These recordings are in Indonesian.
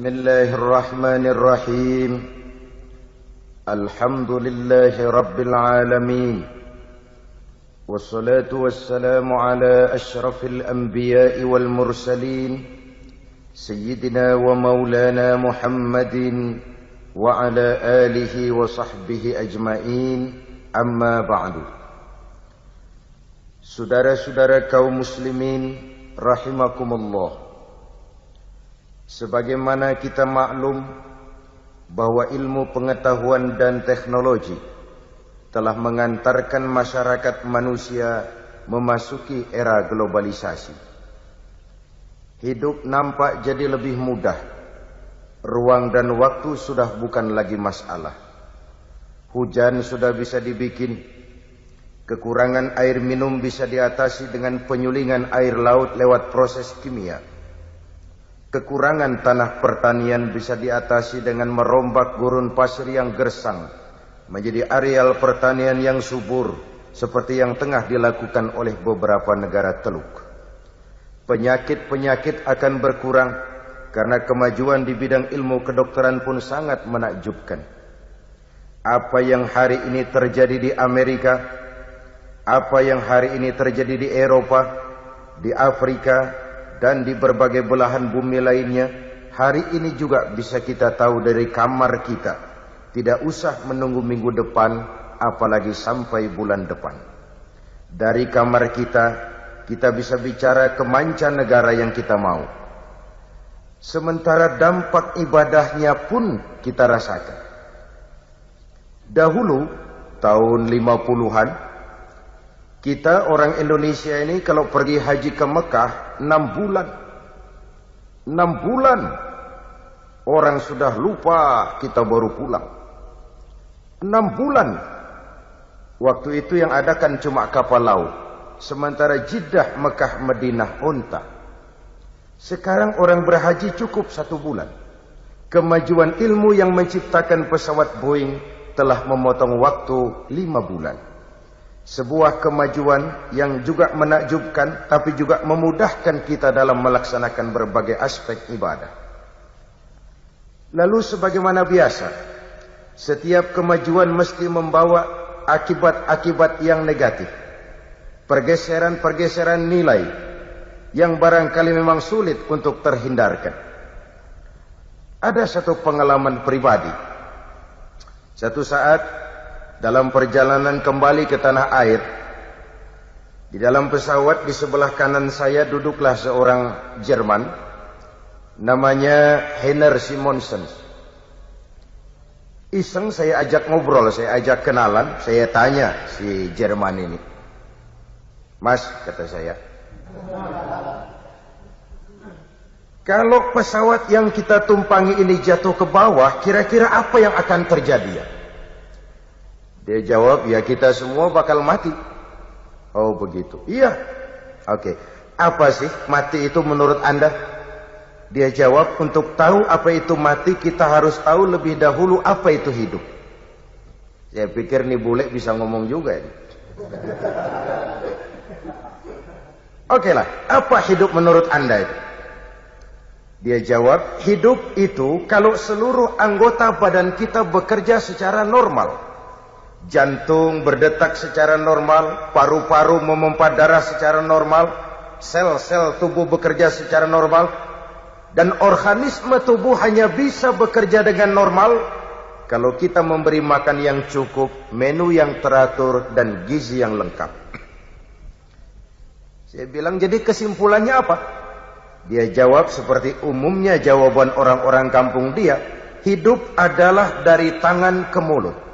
Bismillahirrahmanirrahim. Alhamdulillahi rabbil alamin. Wassalatu wassalamu ala asyrafil anbiya'i wal mursalin, Sayyidina wa maulana Muhammadin wa ala alihi wa sahbihi ajma'in. Amma ba'du. Saudara-saudara kaum muslimin rahimakumullah. Sebagaimana kita maklum bahwa ilmu pengetahuan dan teknologi telah mengantarkan masyarakat manusia memasuki era globalisasi. Hidup nampak jadi lebih mudah. Ruang dan waktu sudah bukan lagi masalah. Hujan sudah bisa dibikin. Kekurangan air minum bisa diatasi dengan penyulingan air laut lewat proses kimia. Kekurangan tanah pertanian bisa diatasi dengan merombak gurun pasir yang gersang menjadi areal pertanian yang subur, seperti yang tengah dilakukan oleh beberapa negara Teluk. Penyakit-penyakit akan berkurang karena kemajuan di bidang ilmu kedokteran pun sangat menakjubkan. Apa yang hari ini terjadi di Amerika, apa yang hari ini terjadi di Eropa, di Afrika, dan di berbagai belahan bumi lainnya, hari ini juga bisa kita tahu dari kamar kita. Tidak usah menunggu minggu depan, apalagi sampai bulan depan. Dari kamar kita bisa bicara ke mancanegara yang kita mau. Sementara dampak ibadahnya pun kita rasakan. Dahulu, tahun 50-an, kita orang Indonesia ini kalau pergi haji ke Mekah 6 bulan. 6 bulan. Orang sudah lupa kita baru pulang. 6 bulan. Waktu itu yang ada kan cuma kapal laut. Sementara Jeddah, Mekah, Madinah, unta. Sekarang orang berhaji cukup 1 bulan. Kemajuan ilmu yang menciptakan pesawat Boeing telah memotong waktu 5 bulan. Sebuah kemajuan yang juga menakjubkan, tapi juga memudahkan kita dalam melaksanakan berbagai aspek ibadah. Lalu sebagaimana biasa, setiap kemajuan mesti membawa akibat-akibat yang negatif. Pergeseran-pergeseran nilai yang barangkali memang sulit untuk terhindarkan. Ada satu pengalaman pribadi. Satu saat dalam perjalanan kembali ke tanah air, di dalam pesawat di sebelah kanan saya duduklah seorang Jerman, namanya Heiner Simonsen. Iseng saya ajak ngobrol, saya ajak kenalan, saya tanya si Jerman ini, "Mas," kata saya, "kalau pesawat yang kita tumpangi ini jatuh ke bawah, kira-kira apa yang akan terjadi ya?" Dia jawab, "Ya kita semua bakal mati." "Oh begitu." "Iya." "Oke. Apa sih mati itu menurut Anda?" Dia jawab, "Untuk tahu apa itu mati, kita harus tahu lebih dahulu apa itu hidup." Saya pikir nih bule bisa ngomong juga ini. "Oke lah, apa hidup menurut Anda itu?" Dia jawab, "Hidup itu kalau seluruh anggota badan kita bekerja secara normal. Jantung berdetak secara normal, paru-paru memompa darah secara normal, sel-sel tubuh bekerja secara normal, dan organisme tubuh hanya bisa bekerja dengan normal kalau kita memberi makan yang cukup, menu yang teratur, dan gizi yang lengkap." Saya bilang, "Jadi kesimpulannya apa?" Dia jawab seperti umumnya jawaban orang-orang kampung dia, "Hidup adalah dari tangan ke mulut.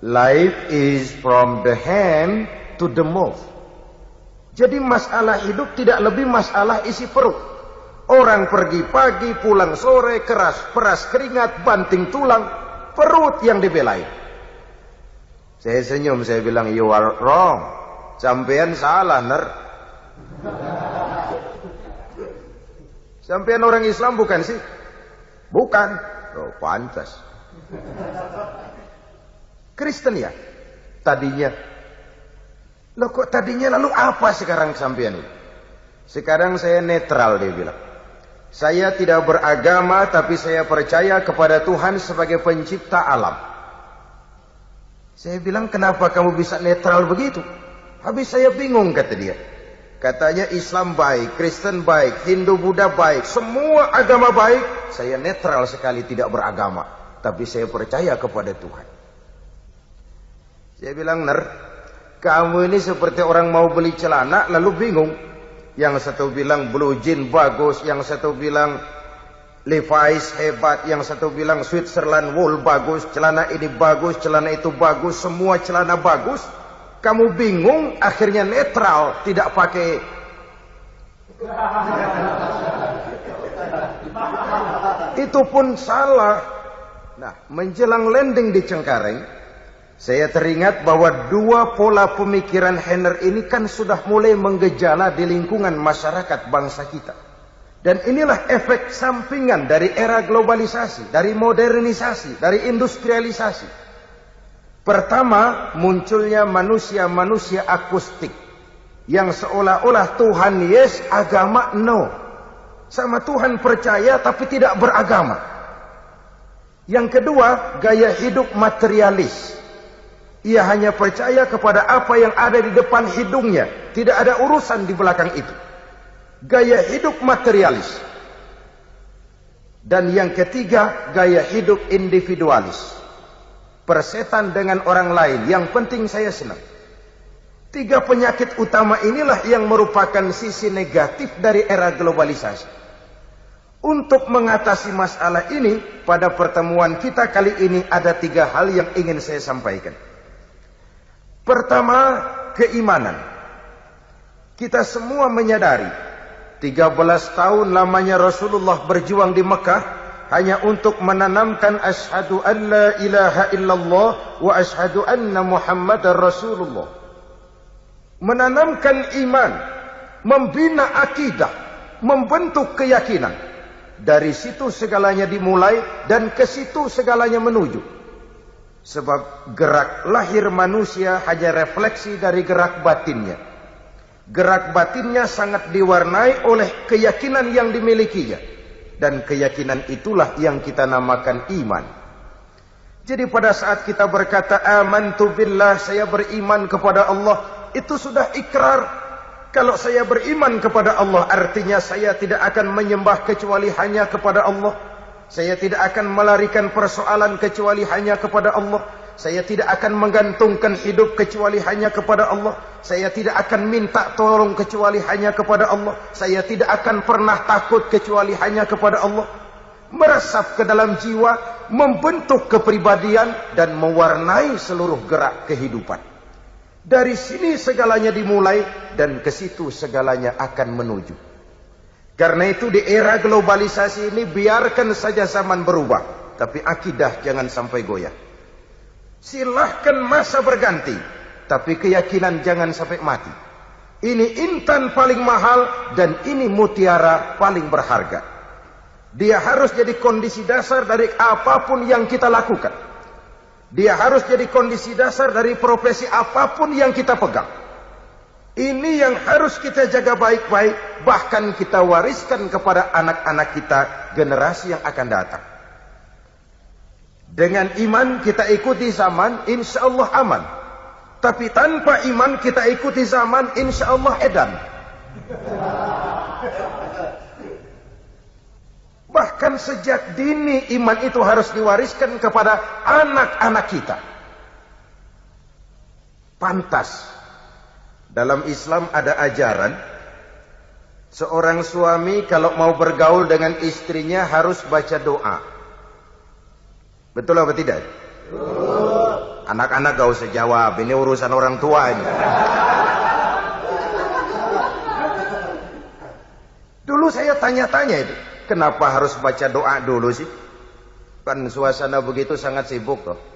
Life is from the hand to the mouth." Jadi masalah hidup tidak lebih masalah isi perut. Orang pergi pagi, pulang sore, keras peras keringat, banting tulang, perut yang dibelain. Saya senyum, saya bilang, "You are wrong. Sampean salah, ner. Sampean orang Islam bukan sih?" "Bukan." "Oh, pantas." "Kristen ya?" "Tadinya." "Loh kok tadinya, lalu apa sekarang sampean ini?" "Sekarang saya netral," dia bilang. Saya tidak beragama, tapi saya percaya kepada Tuhan sebagai pencipta alam. Saya bilang, kenapa kamu bisa netral begitu? Habis saya bingung, kata dia. Katanya Islam baik, Kristen baik, Hindu, Buddha baik, semua agama baik. Saya netral sekali, tidak beragama, tapi saya percaya kepada Tuhan. Saya bilang, kamu ini seperti orang mau beli celana lalu bingung. Yang satu bilang blue jean bagus, yang satu bilang Levi's hebat, yang satu bilang Switzerland wool bagus, celana ini bagus, celana itu bagus, semua celana bagus. Kamu bingung, akhirnya netral, tidak pakai. Itu pun salah. Nah, menjelang landing di Cengkareng, saya teringat bahwa dua pola pemikiran Henner ini kan sudah mulai menggejala di lingkungan masyarakat bangsa kita. Dan inilah efek sampingan dari era globalisasi, dari modernisasi, dari industrialisasi. Pertama, munculnya manusia-manusia akustik yang seolah-olah Tuhan yes, agama no. Sama Tuhan percaya tapi tidak beragama. Yang kedua, gaya hidup materialis. Ia hanya percaya kepada apa yang ada di depan hidungnya. Tidak ada urusan di belakang itu. Gaya hidup materialis. Dan yang ketiga, gaya hidup individualis. Persetan dengan orang lain. Yang penting saya senang. Tiga penyakit utama inilah yang merupakan sisi negatif dari era globalisasi. Untuk mengatasi masalah ini, pada pertemuan kita kali ini ada tiga hal yang ingin saya sampaikan. Pertama, keimanan. Kita semua menyadari 13 tahun lamanya Rasulullah berjuang di Mekah hanya untuk menanamkan asyhadu an la ilaha illallah wa asyhadu anna Muhammadar Rasulullah. Menanamkan iman, membina akidah, membentuk keyakinan. Dari situ segalanya dimulai dan ke situ segalanya menuju. Sebab gerak lahir manusia hanya refleksi dari gerak batinnya. Gerak batinnya sangat diwarnai oleh keyakinan yang dimilikinya. Dan keyakinan itulah yang kita namakan iman. Jadi pada saat kita berkata amantu billah, saya beriman kepada Allah, itu sudah ikrar. Kalau saya beriman kepada Allah, artinya saya tidak akan menyembah kecuali hanya kepada Allah. Saya tidak akan melarikan persoalan kecuali hanya kepada Allah. Saya tidak akan menggantungkan hidup kecuali hanya kepada Allah. Saya tidak akan minta tolong kecuali hanya kepada Allah. Saya tidak akan pernah takut kecuali hanya kepada Allah. Meresap ke dalam jiwa, membentuk kepribadian dan mewarnai seluruh gerak kehidupan. Dari sini segalanya dimulai dan ke situ segalanya akan menuju. Karena itu di era globalisasi ini biarkan saja zaman berubah, tapi akidah jangan sampai goyah. Silahkan masa berganti, tapi keyakinan jangan sampai mati. Ini intan paling mahal dan ini mutiara paling berharga. Dia harus jadi kondisi dasar dari apapun yang kita lakukan. Dia harus jadi kondisi dasar dari profesi apapun yang kita pegang. Ini yang harus kita jaga baik-baik, bahkan kita wariskan kepada anak-anak kita, generasi yang akan datang. Dengan iman kita ikuti zaman, insya Allah aman. Tapi tanpa iman kita ikuti zaman, insya Allah edan. Bahkan sejak dini iman itu harus diwariskan kepada anak-anak kita. Pantas. Dalam Islam ada ajaran, seorang suami kalau mau bergaul dengan istrinya harus baca doa. Betul apa tidak? Anak-anak gak usah jawab, ini urusan orang tua ini. Dulu saya tanya-tanya itu, kenapa harus baca doa dulu sih? Kan suasana begitu sangat sibuk toh.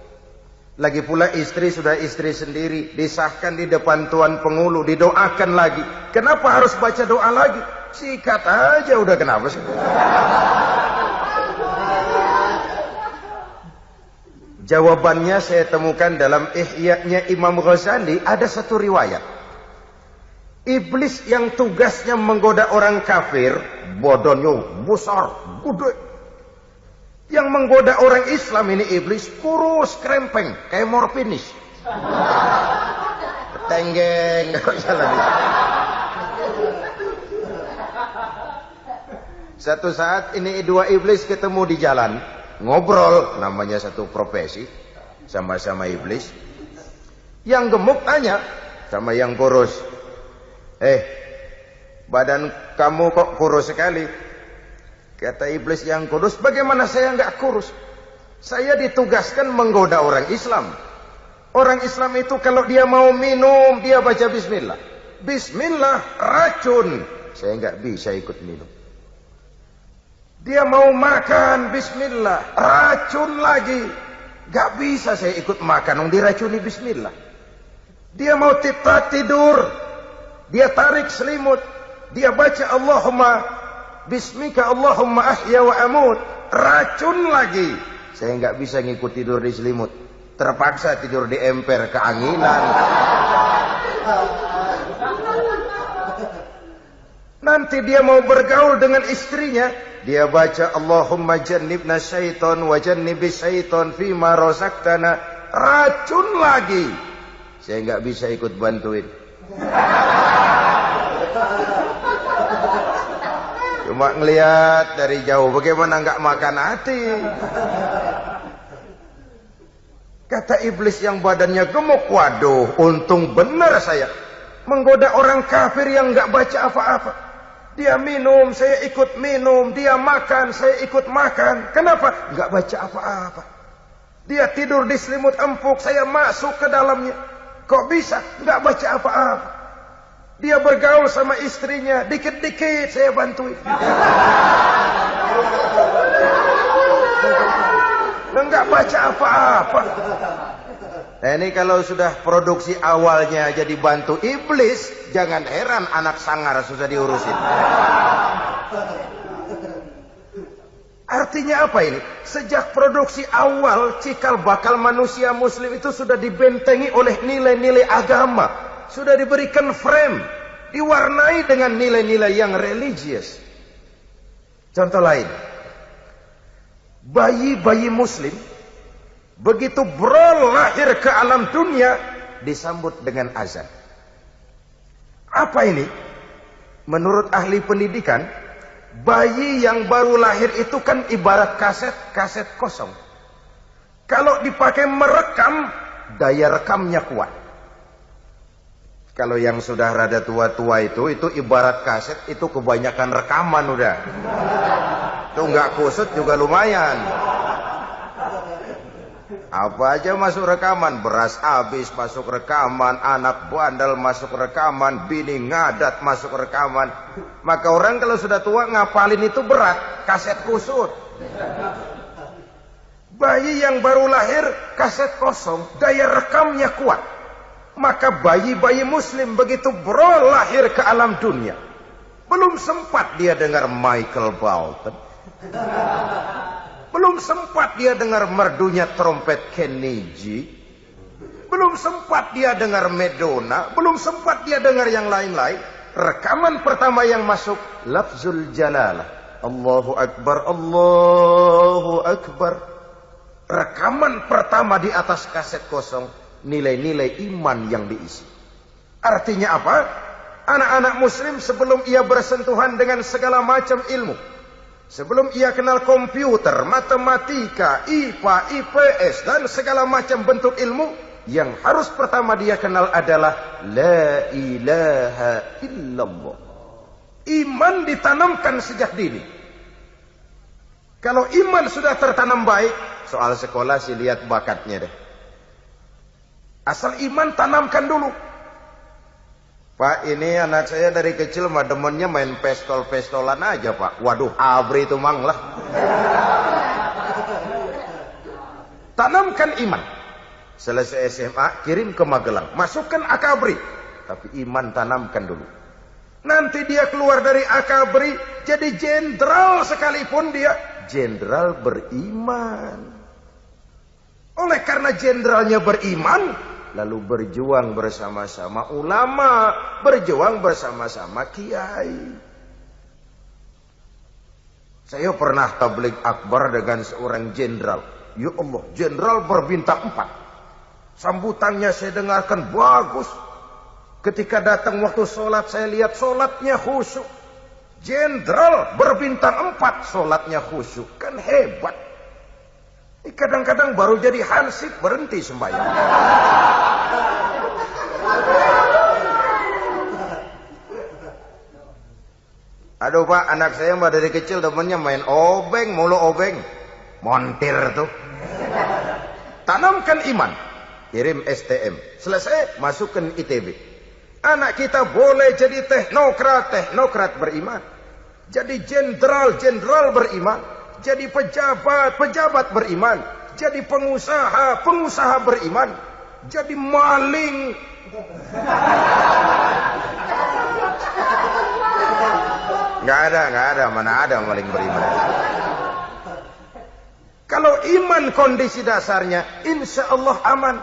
Lagi pula istri sudah istri sendiri, disahkan di depan Tuan Pengulu, didoakan lagi. Kenapa harus baca doa lagi? Sikat aja udah, kenapa sih? Jawabannya saya temukan dalam Ihya-nya Imam Ghazali, ada satu riwayat. Iblis yang tugasnya menggoda orang kafir, bodohnya besar, gede. Yang menggoda orang Islam ini iblis kurus, krempeng, kayak morfinis. Tenggeng, kok jalan. Satu saat ini dua iblis ketemu di jalan, ngobrol, namanya satu profesi, sama-sama iblis. Yang gemuk tanya sama yang kurus, badan kamu kok kurus sekali? Kata iblis yang kurus, bagaimana saya nggak kurus? Saya ditugaskan menggoda orang Islam. Orang Islam itu kalau dia mau minum, dia baca bismillah. Bismillah, racun. Saya nggak bisa ikut minum. Dia mau makan, bismillah, racun lagi. Nggak bisa saya ikut makan, diracuni bismillah. Dia mau tidur, dia tarik selimut, dia baca Allahumma bismika Allahumma ahya wa amut, racun lagi. Saya nggak bisa ngikut tidur di selimut, terpaksa tidur di emper keanginan. Nanti dia mau bergaul dengan istrinya, dia baca Allahumma jannibna syaiton wa jannibis syaiton fima razaqtana, racun lagi. Saya nggak bisa ikut bantuin. Cuma ngelihat dari jauh, bagaimana nggak makan hati. Kata iblis yang badannya gemuk, waduh, untung benar saya menggoda orang kafir yang nggak baca apa-apa. Dia minum, saya ikut minum. Dia makan, saya ikut makan. Kenapa? Nggak baca apa-apa. Dia tidur di selimut empuk, saya masuk ke dalamnya. Kok bisa? Nggak baca apa-apa. Dia bergaul sama istrinya, dikit-dikit saya bantuin. Nggak baca apa-apa. Nah ini kalau sudah produksi awalnya jadi bantu iblis, jangan heran anak sangar susah diurusin. Artinya apa ini? Sejak produksi awal, cikal bakal manusia muslim itu sudah dibentengi oleh nilai-nilai agama. Sudah diberikan frame, diwarnai dengan nilai-nilai yang religius. Contoh lain, bayi-bayi muslim begitu lahir ke alam dunia disambut dengan azan. Apa ini? Menurut ahli pendidikan, bayi yang baru lahir itu kan ibarat kaset kosong. Kalau dipakai merekam, daya rekamnya kuat. Kalau yang sudah rada tua-tua itu ibarat kaset, itu kebanyakan rekaman udah. Itu nggak kusut juga lumayan. Apa aja masuk rekaman, beras habis masuk rekaman, anak bandel masuk rekaman, bini ngadat masuk rekaman. Maka orang kalau sudah tua ngapalin itu berat, kaset kusut. Bayi yang baru lahir kaset kosong, daya rekamnya kuat. Maka bayi-bayi muslim begitu lahir ke alam dunia, belum sempat dia dengar Michael Bolton. Belum sempat dia dengar merdunya trompet Kenny G. Belum sempat dia dengar Madonna. Belum sempat dia dengar yang lain-lain. Rekaman pertama yang masuk, lafzul jalalah, Allahu Akbar, Allahu Akbar. Rekaman pertama di atas kaset kosong, nilai-nilai iman yang diisi. Artinya apa? Anak-anak muslim sebelum ia bersentuhan dengan segala macam ilmu, sebelum ia kenal komputer, matematika, IPA, IPS, dan segala macam bentuk ilmu, yang harus pertama dia kenal adalah La ilaha illallah. Iman ditanamkan sejak dini. Kalau iman sudah tertanam baik, soal sekolah sih lihat bakatnya deh. Asal iman tanamkan dulu. Pak, ini anak saya dari kecil mah demennya main pistol-pistolan aja, Pak. Waduh, abri itu mang lah. Tanamkan iman. Selesai SMA, kirim ke Magelang. Masukkan akabri. Tapi iman tanamkan dulu. Nanti dia keluar dari akabri, jadi jenderal sekalipun dia jenderal beriman. Oleh karena jenderalnya beriman, lalu berjuang bersama-sama ulama, berjuang bersama-sama kiai. Saya pernah tabligh akbar dengan seorang jenderal. Ya Allah, jenderal berbintang 4. Sambutannya saya dengarkan bagus. Ketika datang waktu sholat, saya lihat sholatnya khusyuk. Jenderal berbintang 4, sholatnya khusyuk. Kan hebat. Kadang-kadang baru jadi hansip berhenti sembahyang. Aduh Pak, anak saya mah dari kecil temennya main obeng, mulu obeng. Montir tuh. Tanamkan iman. Kirim STM. Selesai, masukkan ITB. Anak kita boleh jadi teknokrat beriman. Jadi jenderal beriman. Jadi pejabat beriman. Jadi pengusaha beriman. Jadi maling. Nggak ada, mana ada maling beriman. Kalau iman kondisi dasarnya, insya Allah aman.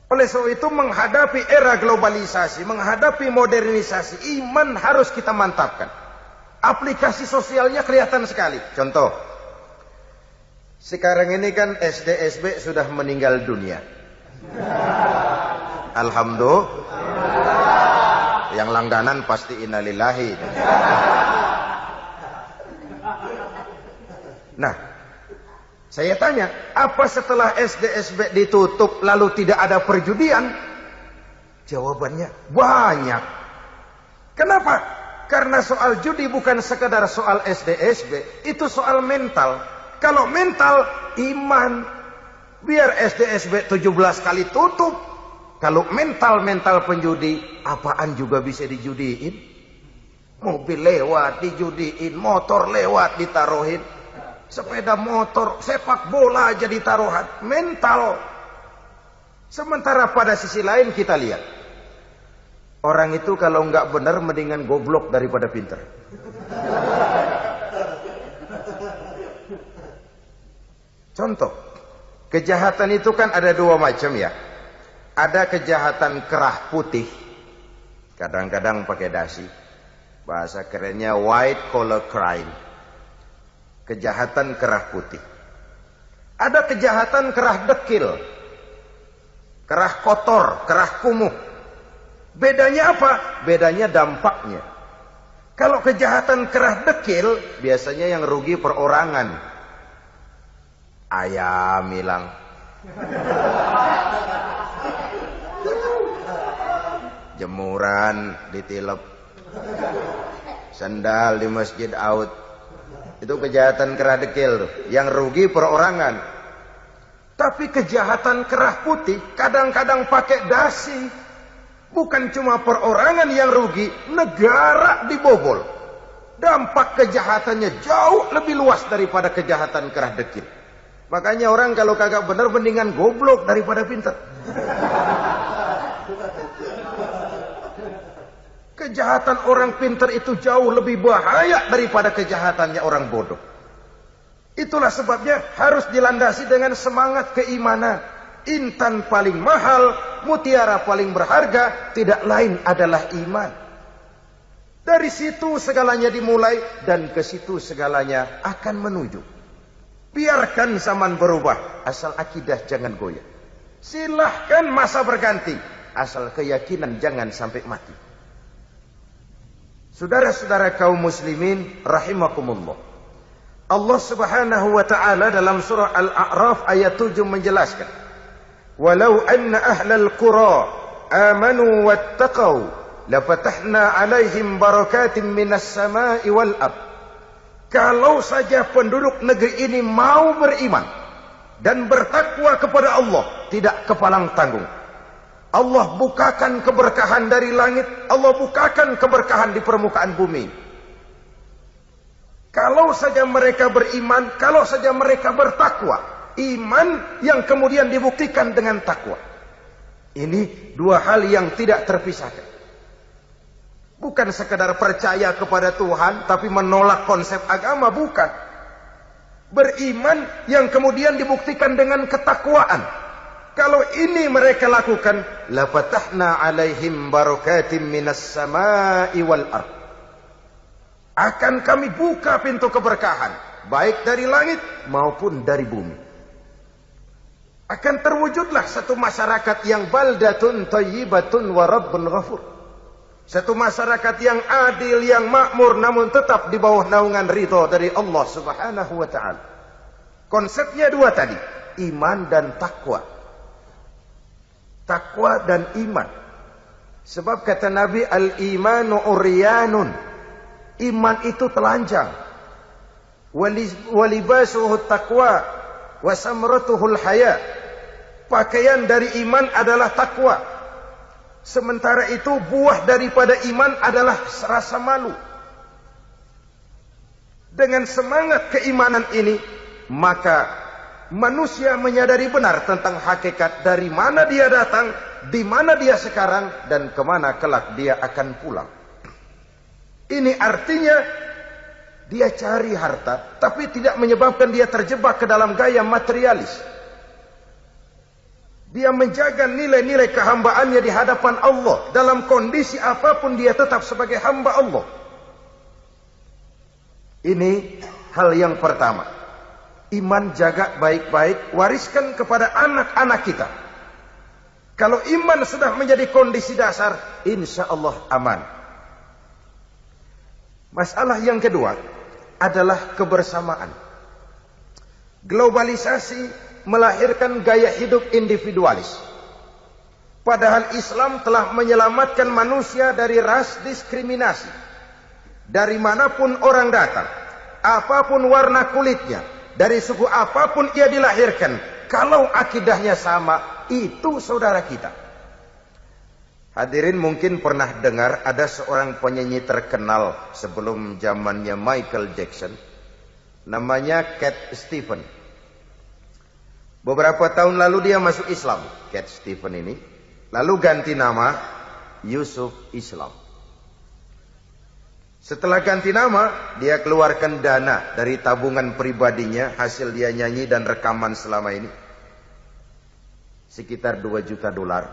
Oleh sebab itu menghadapi era globalisasi, menghadapi modernisasi, iman harus kita mantapkan. Aplikasi sosialnya kelihatan sekali. Contoh, sekarang ini kan SD SB sudah meninggal dunia. Alhamdulillah. Yang langganan pasti innalillahi. Nah, saya tanya, apa setelah SD SB ditutup lalu tidak ada perjudian? Jawabannya banyak. Kenapa? Karena soal judi bukan sekedar soal SD SB, itu soal mental. Kalau mental, iman. Biar SD SB 17 kali tutup. Kalau mental penjudi, apaan juga bisa dijudiin. Mobil lewat dijudiin, motor lewat ditaruhin. Sepeda motor, sepak bola jadi taruhan. Mental. Sementara pada sisi lain kita lihat, orang itu kalau nggak benar mendingan goblok daripada pinter. Contoh, kejahatan itu kan ada 2 macam ya. Ada kejahatan kerah putih. Kadang-kadang pakai dasi. Bahasa kerennya white collar crime. Kejahatan kerah putih. Ada kejahatan kerah dekil. Kerah kotor, kerah kumuh. Bedanya apa? Bedanya dampaknya. Kalau kejahatan kerah dekil, biasanya yang rugi perorangan. Ayam hilang. Jemuran ditilep. Sandal di masjid out. Itu kejahatan kerah dekil tuh. Yang rugi perorangan. Tapi kejahatan kerah putih kadang-kadang pakai dasi. Bukan cuma perorangan yang rugi, negara dibobol. Dampak kejahatannya jauh lebih luas daripada kejahatan kerah dekil. Makanya orang kalau kagak benar mendingan goblok daripada pintar. Kejahatan orang pintar itu jauh lebih bahaya daripada kejahatannya orang bodoh. Itulah sebabnya harus dilandasi dengan semangat keimanan. Intan paling mahal, mutiara paling berharga, tidak lain adalah iman. Dari situ segalanya dimulai dan ke situ segalanya akan menuju. Biarkan zaman berubah, asal akidah jangan goyah. Silahkan masa berganti, asal keyakinan jangan sampai mati. Saudara-saudara kaum muslimin rahimakumullah. Allah Subhanahu wa taala dalam surah Al-A'raf ayat 7 menjelaskan, "Walau anna ahlal qura amanu wattaqau lafatahna 'alaihim barakatin minas sama'i wal ard." Kalau saja penduduk negeri ini mau beriman dan bertakwa kepada Allah, tidak kepalang tanggung, Allah bukakan keberkahan dari langit, Allah bukakan keberkahan di permukaan bumi. Kalau saja mereka beriman, kalau saja mereka bertakwa, iman yang kemudian dibuktikan dengan takwa. Ini 2 hal yang tidak terpisahkan. Bukan sekadar percaya kepada Tuhan, tapi menolak konsep agama, bukan. Beriman yang kemudian dibuktikan dengan ketakwaan. Kalau ini mereka lakukan, la fatahna alaihim barakatim minas samai wal ard. Akan kami buka pintu keberkahan, baik dari langit maupun dari bumi. Akan terwujudlah satu masyarakat yang baldatun thayyibatun wa rabbun ghafur. Satu masyarakat yang adil, yang makmur, namun tetap di bawah naungan ridho dari Allah Subhanahu wa ta'ala. Konsepnya dua tadi, iman dan takwa. Takwa dan iman. Sebab kata Nabi, al-imanu uryanun. Iman itu telanjang. Walibasuhu taqwa wa samratuhul haya. Pakaian dari iman adalah takwa. Sementara itu buah daripada iman adalah rasa malu. Dengan semangat keimanan ini, maka manusia menyadari benar tentang hakikat dari mana dia datang, di mana dia sekarang, dan kemana kelak dia akan pulang. Ini artinya dia cari harta, tapi tidak menyebabkan dia terjebak ke dalam gaya materialis. Dia menjaga nilai-nilai kehambaannya di hadapan Allah. Dalam kondisi apapun dia tetap sebagai hamba Allah. Ini hal yang pertama. Iman jaga baik-baik, wariskan kepada anak-anak kita. Kalau iman sudah menjadi kondisi dasar, insya Allah aman. Masalah yang kedua adalah kebersamaan. Globalisasi melahirkan gaya hidup individualis. Padahal Islam telah menyelamatkan manusia dari ras diskriminasi. Dari manapun orang datang, apapun warna kulitnya, dari suku apapun ia dilahirkan, kalau akidahnya sama, itu saudara kita. Hadirin mungkin pernah dengar ada seorang penyanyi terkenal sebelum zamannya Michael Jackson, namanya Cat Stevens. Beberapa tahun lalu dia masuk Islam, Cat Stevens ini, lalu ganti nama Yusuf Islam. Setelah ganti nama, dia keluarkan dana dari tabungan pribadinya, hasil dia nyanyi dan rekaman selama ini, sekitar 2 juta dolar.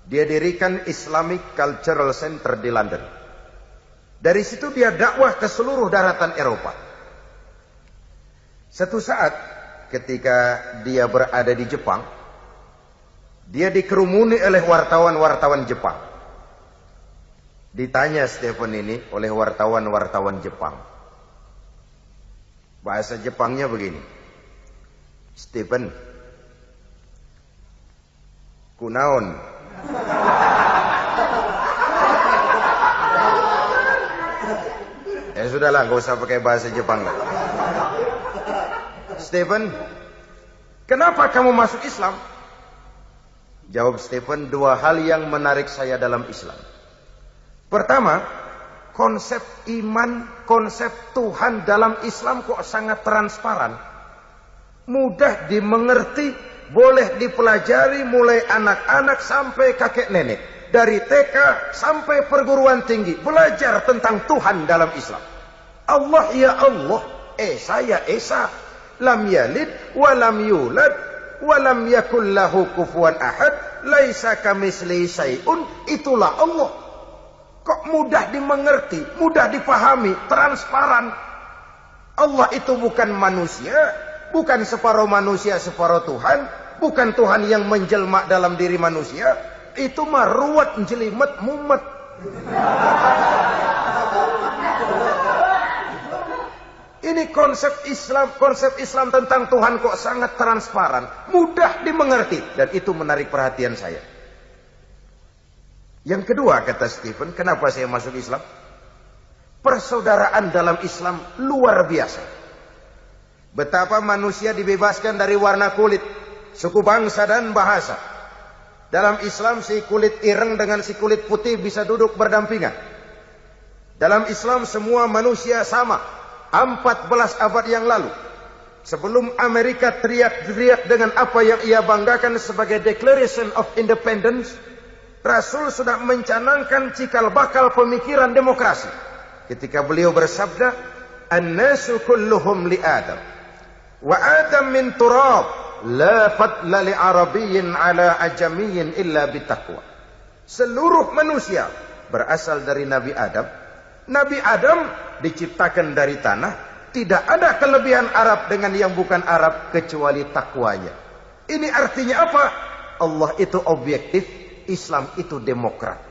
Dia dirikan Islamic Cultural Center di London. Dari situ dia dakwah ke seluruh daratan Eropa. Satu saat ketika dia berada di Jepang, dia dikerumuni oleh wartawan-wartawan Jepang. Ditanya Stephen ini oleh wartawan-wartawan Jepang. Bahasa Jepangnya begini. Stephen, kunaon? Ya sudahlah, gak usah pakai bahasa Jepang lah. Stephen, kenapa kamu masuk Islam? Jawab Stephen, 2 hal yang menarik saya dalam Islam. Pertama, konsep iman, konsep Tuhan dalam Islam kok sangat transparan. Mudah dimengerti, boleh dipelajari mulai anak-anak sampai kakek nenek. Dari TK sampai perguruan tinggi, belajar tentang Tuhan dalam Islam. Allah ya Allah, Esa ya Esa. Lam yalid, walam yulad, walam yakul lahu kufuwan ahad. Laisa kamislihi syai'un, itulah Allah. Kok mudah dimengerti, mudah dipahami, transparan. Allah itu bukan manusia, bukan separuh manusia, separuh Tuhan, bukan Tuhan yang menjelma dalam diri manusia. Itu mah ruwet, jelimet, mumet. Ini konsep Islam tentang Tuhan kok sangat transparan, mudah dimengerti, dan itu menarik perhatian saya. Yang kedua, kata Stephen, kenapa saya masuk Islam? Persaudaraan dalam Islam luar biasa. Betapa manusia dibebaskan dari warna kulit, suku bangsa dan bahasa. Dalam Islam si kulit ireng dengan si kulit putih bisa duduk berdampingan. Dalam Islam semua manusia sama. 14 abad yang lalu, sebelum Amerika teriak-teriak dengan apa yang ia banggakan sebagai Declaration of Independence, Rasul sudah mencanangkan cikal bakal pemikiran demokrasi. Ketika beliau bersabda, "An-nasu kulluhum li Adam, wa Adam min turab, la fadla li arabiyyin ala ajamiyyin illa bitaqwa. Seluruh manusia berasal dari Nabi Adam. Nabi Adam diciptakan dari tanah. Tidak ada kelebihan Arab dengan yang bukan Arab kecuali takwanya. Ini artinya apa? Allah itu objektif, Islam itu demokrat.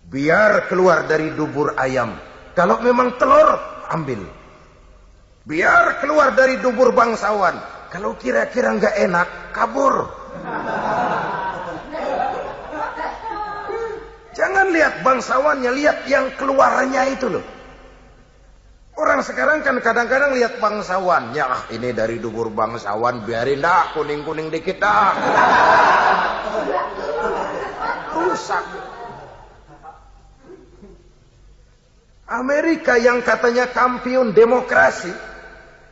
Biar keluar dari dubur ayam. Kalau memang telur, ambil. Biar keluar dari dubur bangsawan. Kalau kira-kira nggak enak, kabur. Jangan lihat bangsawannya, lihat yang keluarnya itu loh. Orang sekarang kan kadang-kadang lihat bangsawannya, ini dari dubur bangsawan, biarin dah, kuning-kuning dikit dah. Rusak. Amerika yang katanya kampiun demokrasi,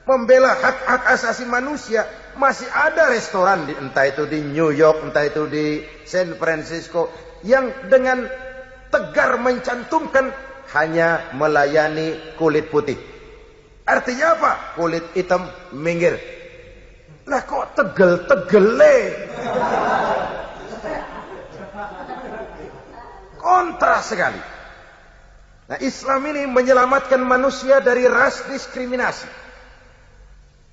membela hak-hak asasi manusia, masih ada restoran entah itu di New York, entah itu di San Francisco, yang dengan tegar mencantumkan hanya melayani kulit putih. Artinya apa? Kulit hitam minggir. Lah kok tegel-tegele? Kontra sekali. Nah, Islam ini menyelamatkan manusia dari ras diskriminasi.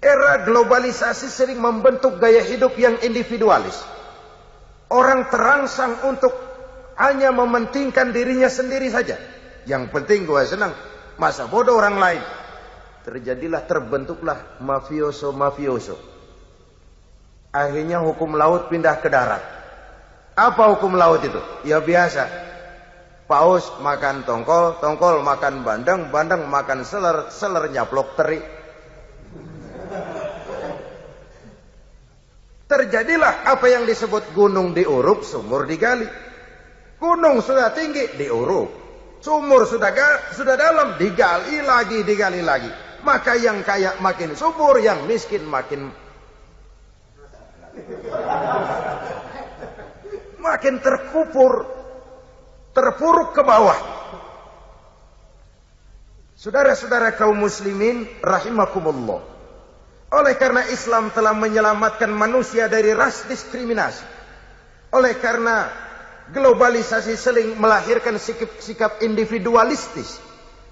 Era globalisasi sering membentuk gaya hidup yang individualis. Orang terangsang untuk hanya mementingkan dirinya sendiri saja. Yang penting gue senang, masa bodoh orang lain. Terbentuklah mafioso. Akhirnya hukum laut pindah ke darat. Apa hukum laut itu? Ya biasa. Paus makan tongkol, tongkol makan bandeng, bandeng makan seler, seler nyaplok teri. Terjadilah apa yang disebut gunung diuruk, sumur digali. Gunung sudah tinggi, diuruk. Sumur sudah dalam, digali lagi. Maka yang kaya makin subur, yang miskin makin terpuruk ke bawah. Saudara-saudara kaum muslimin rahimakumullah. Oleh karena Islam telah menyelamatkan manusia dari ras diskriminasi. Oleh karena globalisasi sering melahirkan sikap individualistis,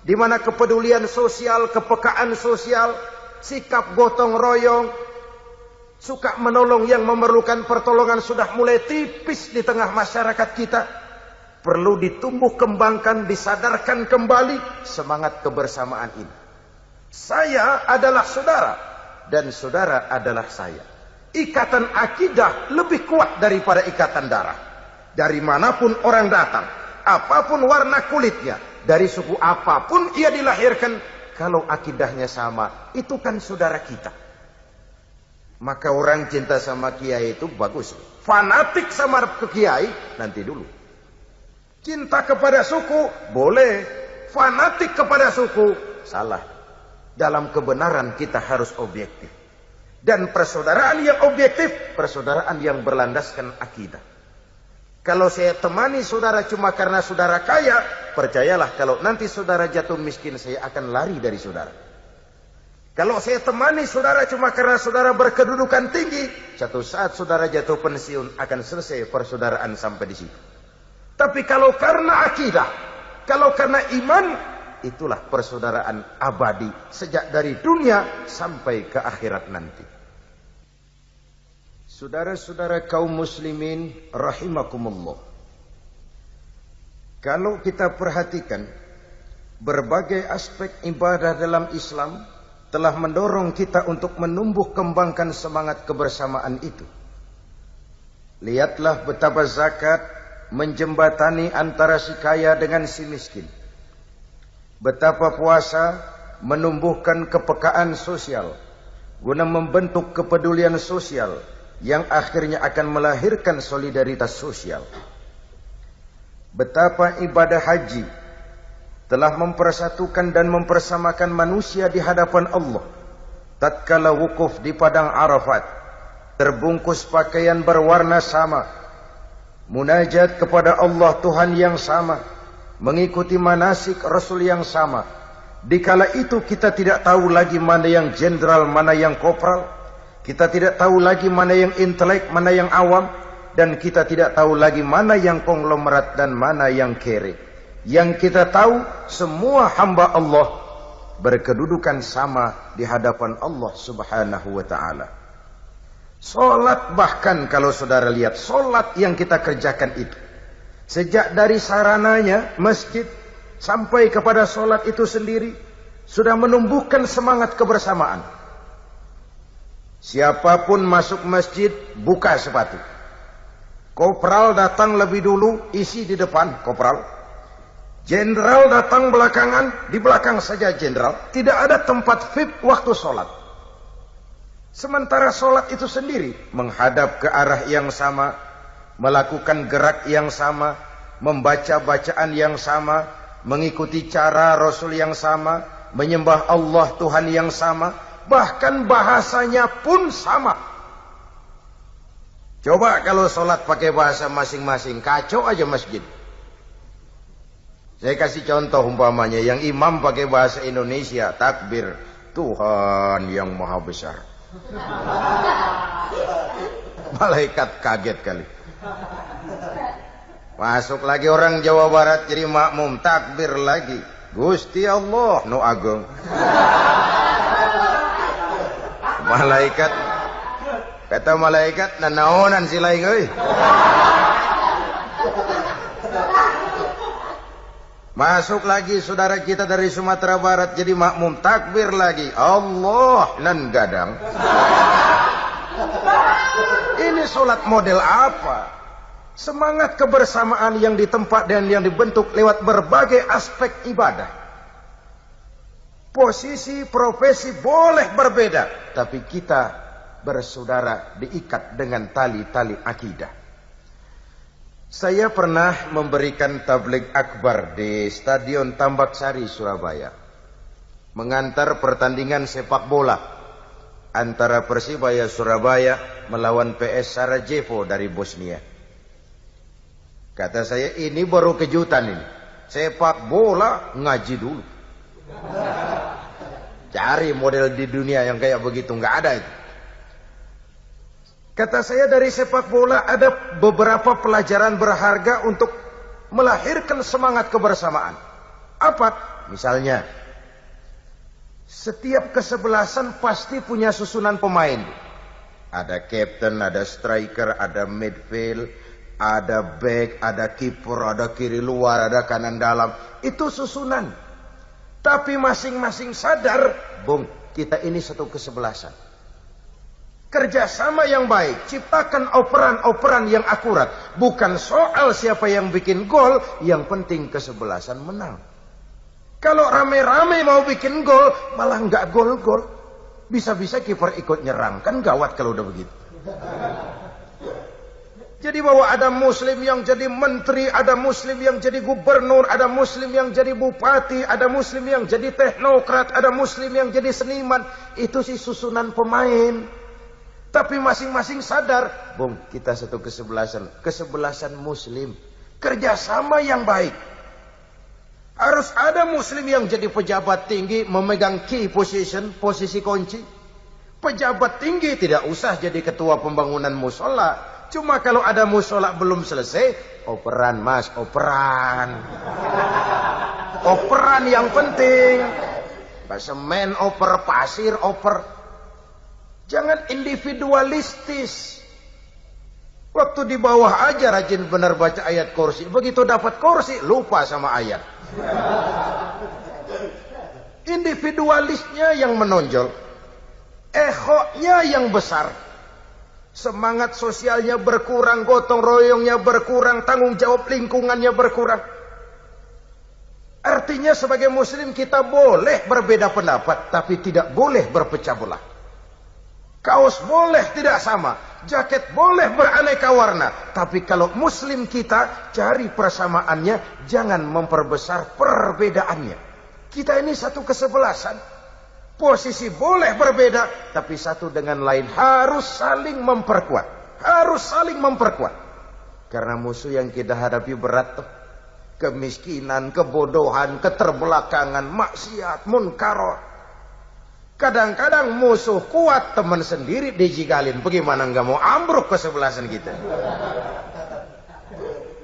di mana kepedulian sosial, kepekaan sosial, sikap gotong royong, suka menolong yang memerlukan pertolongan sudah mulai tipis di tengah masyarakat kita. Perlu ditumbuh kembangkan, disadarkan kembali semangat kebersamaan ini. Saya adalah saudara dan saudara adalah saya. Ikatan akidah lebih kuat daripada ikatan darah. Dari manapun orang datang, apapun warna kulitnya, dari suku apapun ia dilahirkan, kalau akidahnya sama, itu kan saudara kita. Maka orang cinta sama kiai itu bagus. Fanatik sama kiai nanti dulu. Cinta kepada suku boleh, fanatik kepada suku salah. Dalam kebenaran kita harus objektif. Dan persaudaraan yang objektif, persaudaraan yang berlandaskan akidah. Kalau saya temani saudara cuma karena saudara kaya, percayalah kalau nanti saudara jatuh miskin, saya akan lari dari saudara. Kalau saya temani saudara cuma karena saudara berkedudukan tinggi, satu saat saudara jatuh pensiun, akan selesai persaudaraan sampai di situ. Tapi kalau karena akidah, kalau karena iman, itulah persaudaraan abadi sejak dari dunia sampai ke akhirat nanti. Saudara-saudara kaum muslimin rahimakumullah. Kalau kita perhatikan, berbagai aspek ibadah dalam Islam telah mendorong kita untuk menumbuh kembangkan semangat kebersamaan itu. Lihatlah betapa zakat menjembatani antara si kaya dengan si miskin. Betapa puasa menumbuhkan kepekaan sosial guna membentuk kepedulian sosial yang akhirnya akan melahirkan solidaritas sosial. Betapa ibadah haji telah mempersatukan dan mempersamakan manusia di hadapan Allah. Tatkala wukuf di padang Arafat, terbungkus pakaian berwarna sama, munajat kepada Allah Tuhan yang sama, mengikuti manasik Rasul yang sama. Dikala itu kita tidak tahu lagi mana yang jenderal, mana yang kopral. Kita tidak tahu lagi mana yang intelek, mana yang awam. Dan kita tidak tahu lagi mana yang konglomerat dan mana yang kere. Yang kita tahu, semua hamba Allah berkedudukan sama di hadapan Allah subhanahu wa ta'ala. Solat, bahkan kalau saudara lihat, solat yang kita kerjakan itu, sejak dari sarananya, masjid, sampai kepada solat itu sendiri, sudah menumbuhkan semangat kebersamaan. Siapapun masuk masjid, buka sepatu. Kopral datang lebih dulu, isi di depan, kopral. Jenderal datang belakangan, di belakang saja jenderal. Tidak ada tempat VIP waktu sholat. Sementara sholat itu sendiri, menghadap ke arah yang sama, melakukan gerak yang sama, membaca bacaan yang sama, mengikuti cara Rasul yang sama, menyembah Allah Tuhan yang sama, bahkan bahasanya pun sama. Coba kalau sholat pakai bahasa masing-masing, kacau aja masjid. Saya kasih contoh umpamanya, yang imam pakai bahasa Indonesia, takbir, Tuhan yang maha besar. Malaikat kaget kali. Masuk lagi orang Jawa Barat jadi makmum, takbir lagi, Gusti Allah nu agung. Malaikat, kata malaikat, nanaonan sila euy. Masuk lagi saudara kita dari Sumatera Barat jadi makmum, takbir lagi, Allah nan gadang. Ini sholat model apa? Semangat kebersamaan yang ditempa dan yang dibentuk lewat berbagai aspek ibadah. Posisi, profesi boleh berbeda, tapi kita bersaudara diikat dengan tali-tali akidah. Saya pernah memberikan tabligh akbar di Stadion Tambak Sari, Surabaya. Mengantar pertandingan sepak bola antara Persibaya Surabaya melawan PS Sarajevo dari Bosnia. Kata saya, ini baru kejutan ini. Sepak bola ngaji dulu. Cari model di dunia yang kayak begitu, nggak ada itu. Kata saya, dari sepak bola ada beberapa pelajaran berharga untuk melahirkan semangat kebersamaan. Apa? Misalnya, setiap kesebelasan pasti punya susunan pemain. Ada captain, ada striker, ada midfield, ada back, ada kiper, ada kiri luar, ada kanan dalam. Itu susunan. Tapi masing-masing sadar, Bung, kita ini satu kesebelasan. Kerjasama yang baik, ciptakan operan-operan yang akurat. Bukan soal siapa yang bikin gol, yang penting kesebelasan menang. Kalau rame-rame mau bikin gol, malah nggak gol-gol. Bisa-bisa kiper ikut nyerang, kan gawat kalau udah begitu. Jadi bahwa ada muslim yang jadi menteri, ada muslim yang jadi gubernur, ada muslim yang jadi bupati, ada muslim yang jadi teknokrat, ada muslim yang jadi seniman. Itu sih susunan pemain. Tapi masing-masing sadar, Bung, kita satu kesebelasan. Kesebelasan muslim. Kerjasama yang baik. Harus ada muslim yang jadi pejabat tinggi, memegang key position, posisi kunci. Pejabat tinggi tidak usah jadi ketua pembangunan musola. Cuma kalau ada musola belum selesai, operan mas, operan. Operan yang penting. Semen oper, pasir oper. Jangan individualistis. Waktu di bawah aja rajin benar baca ayat kursi. Begitu dapat kursi, lupa sama ayat. Individualisnya yang menonjol. Egonya yang besar. Semangat sosialnya berkurang, gotong royongnya berkurang, tanggung jawab lingkungannya berkurang. Artinya sebagai muslim kita boleh berbeda pendapat, tapi tidak boleh berpecah belah. Kaos boleh tidak sama, jaket boleh beraneka warna, tapi kalau muslim kita cari persamaannya, jangan memperbesar perbedaannya. Kita ini satu kesebelasan. Posisi boleh berbeda, tapi satu dengan lain harus saling memperkuat. Harus saling memperkuat. Karena musuh yang kita hadapi berat tuh. Kemiskinan, kebodohan, keterbelakangan, maksiat, munkarot. Kadang-kadang musuh kuat, teman sendiri dijigalin. Bagaimana nggak mau ambruk kesebelasan kita?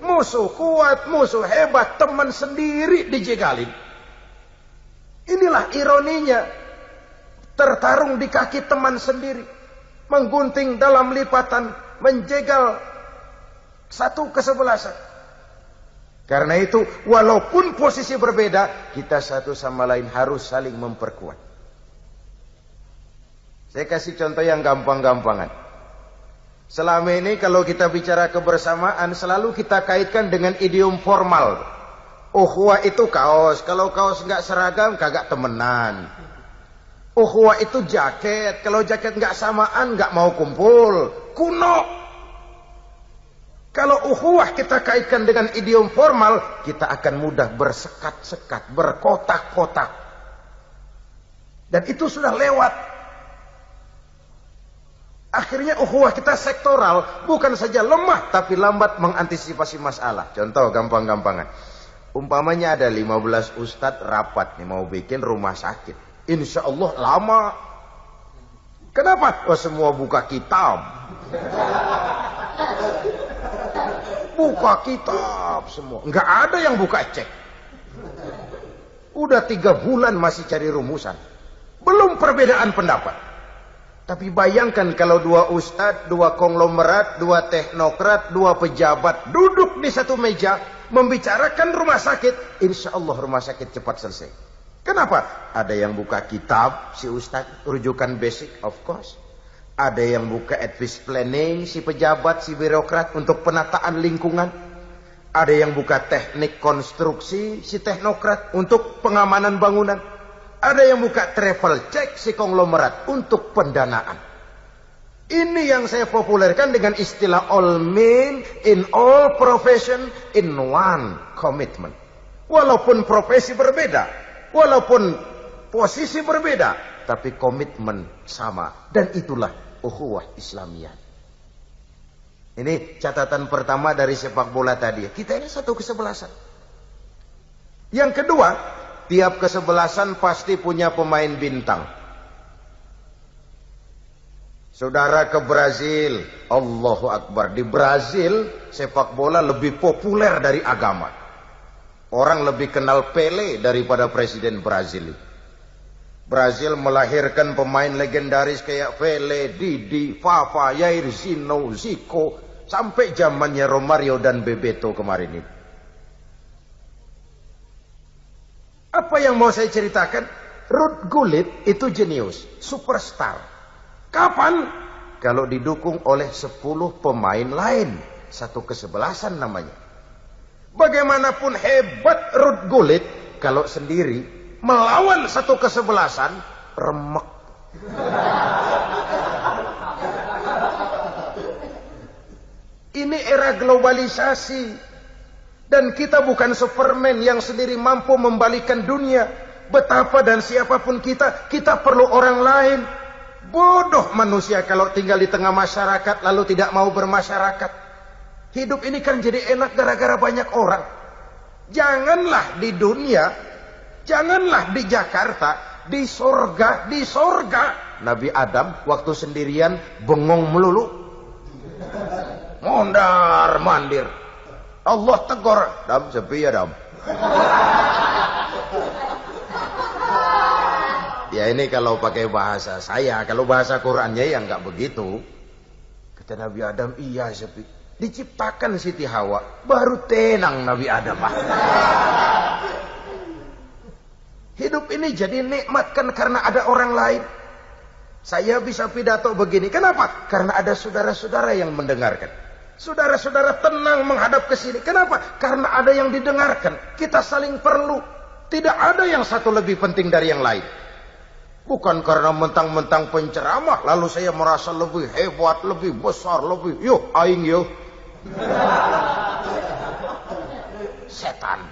Musuh kuat, musuh hebat, teman sendiri dijegalin. Inilah ironinya. Tertarung di kaki teman sendiri. Menggunting dalam lipatan, menjegal satu kesebelasan. Karena itu, walaupun posisi berbeda, kita satu sama lain harus saling memperkuat. Saya kasih contoh yang gampang-gampangan. Selama ini kalau kita bicara kebersamaan, selalu kita kaitkan dengan idiom formal. Ukhuwah itu kaos, kalau kaos nggak seragam, kagak temenan. Ukhuwah itu jaket, kalau jaket nggak samaan, nggak mau kumpul. Kuno. Kalau ukhuwah kita kaitkan dengan idiom formal, kita akan mudah bersekat-sekat, berkotak-kotak. Dan itu sudah lewat. Akhirnya ukhuwah kita sektoral, bukan saja lemah, tapi lambat mengantisipasi masalah. Contoh gampang-gampangan. Umpamanya ada 15 ustadz rapat nih, mau bikin rumah sakit. Insya Allah lama. Kenapa? Oh, semua buka kitab. Buka kitab semua. Nggak ada yang buka cek. Udah 3 bulan masih cari rumusan. Belum perbedaan pendapat. Tapi bayangkan kalau 2 ustadz, 2 konglomerat, 2 teknokrat, 2 pejabat duduk di satu meja membicarakan rumah sakit. Insya Allah rumah sakit cepat selesai. Kenapa? Ada yang buka kitab, si ustadz, rujukan basic, of course. Ada yang buka advice planning, si pejabat, si birokrat untuk penataan lingkungan. Ada yang buka teknik konstruksi, si teknokrat untuk pengamanan bangunan. Ada yang buka travel check, si konglomerat untuk pendanaan. Ini yang saya populerkan dengan istilah all men in all profession in one commitment. Walaupun profesi berbeda, walaupun posisi berbeda, tapi komitmen sama. Dan itulah ukhuwah Islamiyah. Ini catatan pertama dari sepak bola tadi. Kita ini satu kesebelasan. Yang kedua, tiap kesebelasan pasti punya pemain bintang. Saudara ke Brazil, Allahu Akbar. Di Brazil, sepak bola lebih populer dari agama. Orang lebih kenal Pele daripada presiden Brazil. Brazil melahirkan pemain legendaris kayak Pele, Didi, Fafa, Jair, Zino, Zico, sampai zamannya Romario dan Bebeto kemarin ini. Apa yang mau saya ceritakan? Ruud Gullit itu jenius, superstar. Kapan? Kalau didukung oleh 10 pemain lain. Satu kesebelasan namanya. Bagaimanapun hebat Ruud Gullit, kalau sendiri melawan satu kesebelasan, remek. Ini era globalisasi. Dan kita bukan Superman yang sendiri mampu membalikan dunia. Betapa dan siapapun kita perlu orang lain. Bodoh manusia kalau tinggal di tengah masyarakat lalu tidak mau bermasyarakat. Hidup ini kan jadi enak gara-gara banyak orang. Janganlah di dunia, janganlah di Jakarta, di sorga. Nabi Adam waktu sendirian bengong melulu. Mondar mandir. Allah tegur, Dam, sepi ya Dam. Ya ini kalau pakai bahasa saya, kalau bahasa Qurannya ya nggak begitu. Kata Nabi Adam, iya sepi. Diciptakan Siti Hawa, baru tenang Nabi Adam. Hidup ini jadi nikmat kan karena ada orang lain. Saya bisa pidato begini, kenapa? Karena ada saudara-saudara yang mendengarkan. Saudara-saudara tenang menghadap ke sini. Kenapa? Karena ada yang didengarkan. Kita saling perlu. Tidak ada yang satu lebih penting dari yang lain. Bukan karena mentang-mentang penceramah lalu saya merasa lebih hebat, lebih besar, lebih yuk aing yuk. Setan.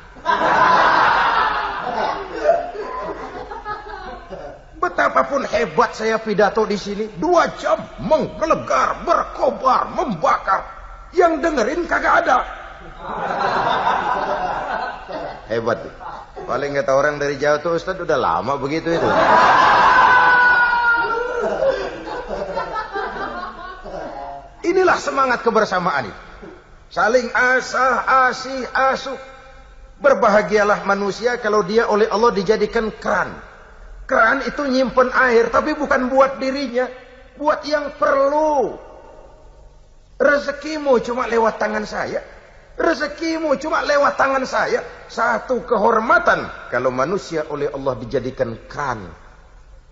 Betapapun hebat saya pidato di sini, 2 jam menggelegar, berkobar, membakar. Yang dengerin kagak ada. Hebat. Paling kata orang dari Jawa tuh Ustaz udah lama begitu itu. Inilah semangat kebersamaan itu. Saling asah, asih, asuh. Berbahagialah manusia kalau dia oleh Allah dijadikan keran. Keran itu nyimpen air, tapi bukan buat dirinya. Buat yang perlu. Rezekimu cuma lewat tangan saya. Rezekimu cuma lewat tangan saya. Satu kehormatan kalau manusia oleh Allah dijadikan keran.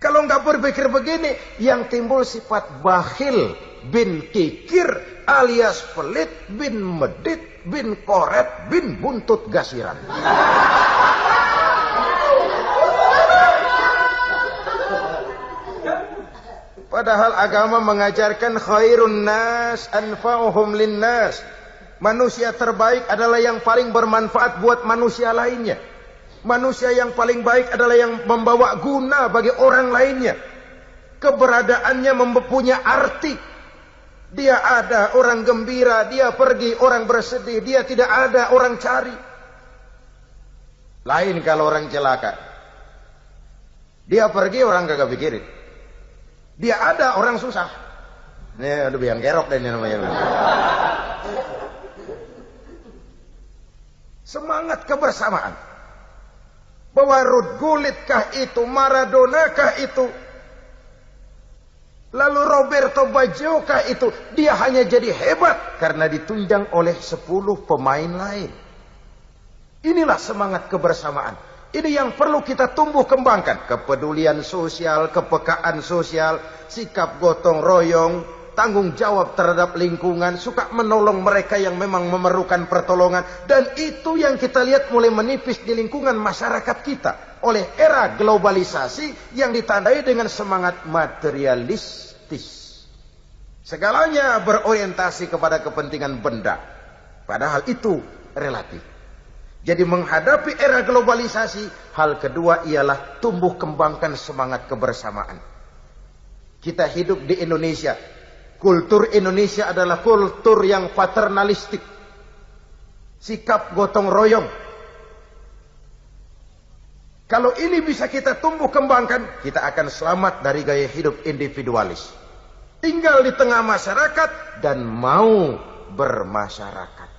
Kalau nggak berpikir begini, yang timbul sifat bakhil bin kikir alias pelit bin medit bin koret bin buntut gasiran. Padahal agama mengajarkan khairun nas anfa'uhum linnas. Manusia terbaik adalah yang paling bermanfaat buat manusia lainnya. Manusia yang paling baik adalah yang membawa guna bagi orang lainnya. Keberadaannya mempunyai arti. Dia ada, orang gembira. Dia pergi, orang bersedih. Dia tidak ada, orang cari. Lain kalau orang celaka. Dia pergi, orang kagak pikirin. Dia ada, orang susah. Ini ada biang kerok deh ini namanya. Semangat kebersamaan. Bahwa Ruud Gullit kah itu, Maradona kah itu, lalu Roberto Baggio kah itu, dia hanya jadi hebat karena ditunjang oleh 10 pemain lain. Inilah semangat kebersamaan. Ini yang perlu kita tumbuh kembangkan. Kepedulian sosial, kepekaan sosial, sikap gotong royong, tanggung jawab terhadap lingkungan, suka menolong mereka yang memang memerlukan pertolongan. Dan itu yang kita lihat mulai menipis di lingkungan masyarakat kita. Oleh era globalisasi yang ditandai dengan semangat materialistis. Segalanya berorientasi kepada kepentingan benda. Padahal itu relatif. Jadi menghadapi era globalisasi, hal kedua ialah tumbuh kembangkan semangat kebersamaan. Kita hidup di Indonesia. Kultur Indonesia adalah kultur yang paternalistik. Sikap gotong royong. Kalau ini bisa kita tumbuh kembangkan, kita akan selamat dari gaya hidup individualis. Tinggal di tengah masyarakat dan mau bermasyarakat.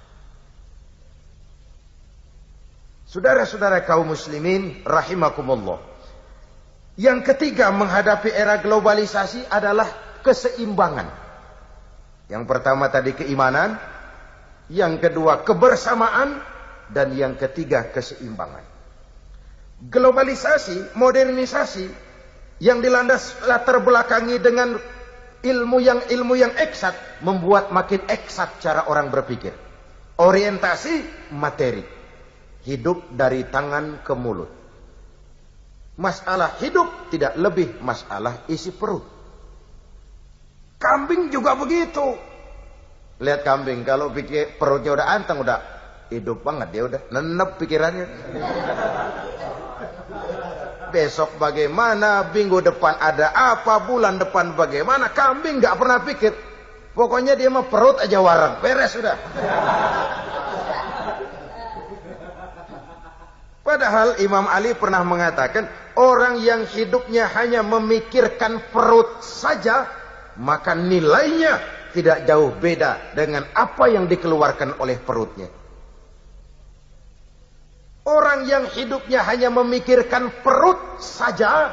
Saudara-saudara kaum muslimin rahimakumullah. Yang ketiga menghadapi era globalisasi adalah keseimbangan. Yang pertama tadi keimanan, yang kedua kebersamaan, dan yang ketiga keseimbangan. Globalisasi, modernisasi yang dilandas latar belakangi dengan ilmu yang eksat membuat makin eksat cara orang berpikir. Orientasi materi. Hidup dari tangan ke mulut. Masalah hidup tidak lebih masalah isi perut. Kambing juga begitu. Lihat kambing, kalau pikir perutnya udah anteng, udah hidup banget, dia udah nenep pikirannya. Besok bagaimana, minggu depan ada apa, bulan depan bagaimana, kambing gak pernah pikir. Pokoknya dia mah perut aja warang, beres sudah. Padahal Imam Ali pernah mengatakan, orang yang hidupnya hanya memikirkan perut saja, maka nilainya tidak jauh beda dengan apa yang dikeluarkan oleh perutnya. Orang yang hidupnya hanya memikirkan perut saja,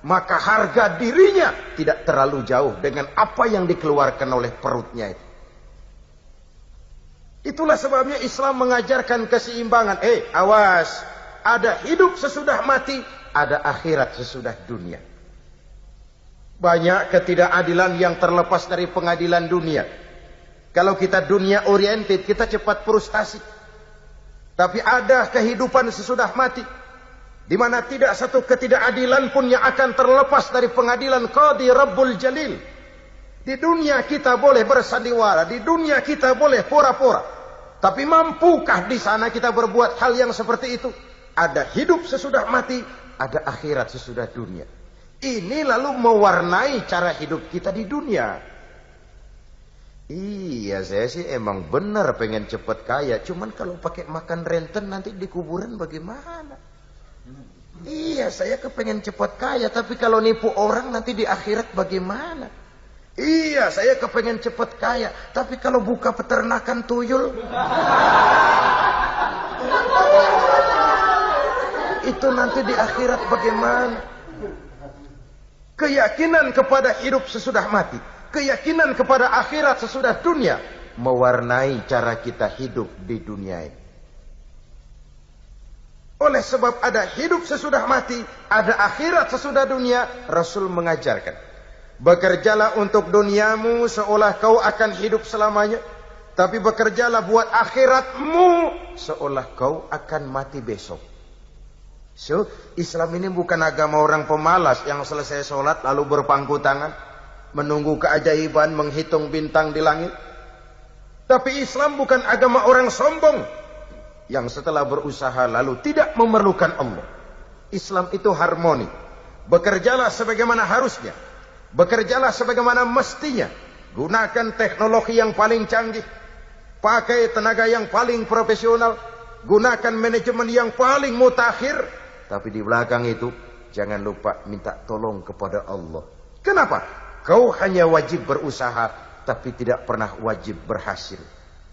maka harga dirinya tidak terlalu jauh dengan apa yang dikeluarkan oleh perutnya itu. Itulah sebabnya Islam mengajarkan keseimbangan. Awas, ada hidup sesudah mati, ada akhirat sesudah dunia. Banyak ketidakadilan yang terlepas dari pengadilan dunia. Kalau kita dunia oriented, kita cepat frustasi. Tapi ada kehidupan sesudah mati, di mana tidak satu ketidakadilan pun yang akan terlepas dari pengadilan Qadi Rabbul Jalil. Di dunia kita boleh bersandiwara, di dunia kita boleh pura-pura. Tapi mampukah di sana kita berbuat hal yang seperti itu? Ada hidup sesudah mati, ada akhirat sesudah dunia. Ini lalu mewarnai cara hidup kita di dunia. Iya, saya sih emang benar pengen cepat kaya. Cuman kalau pakai makan renten nanti di kuburan bagaimana? Iya, saya kepengen cepat kaya. Tapi kalau nipu orang nanti di akhirat bagaimana? Iya, saya kepengen cepat kaya. Tapi kalau buka peternakan tuyul, itu nanti di akhirat bagaimana? Keyakinan kepada hidup sesudah mati, keyakinan kepada akhirat sesudah dunia, mewarnai cara kita hidup di dunia ini. Oleh sebab ada hidup sesudah mati, ada akhirat sesudah dunia, Rasul mengajarkan, bekerjalah untuk duniamu seolah kau akan hidup selamanya, tapi bekerjalah buat akhiratmu seolah kau akan mati besok. So, Islam ini bukan agama orang pemalas yang selesai sholat lalu berpangku tangan, menunggu keajaiban, menghitung bintang di langit. Tapi Islam bukan agama orang sombong yang setelah berusaha lalu tidak memerlukan Allah. Islam itu harmoni. Bekerjalah sebagaimana harusnya, bekerjalah sebagaimana mestinya. Gunakan teknologi yang paling canggih, pakai tenaga yang paling profesional, gunakan manajemen yang paling mutakhir. Tapi di belakang itu jangan lupa minta tolong kepada Allah. Kenapa? Kau hanya wajib berusaha, tapi tidak pernah wajib berhasil.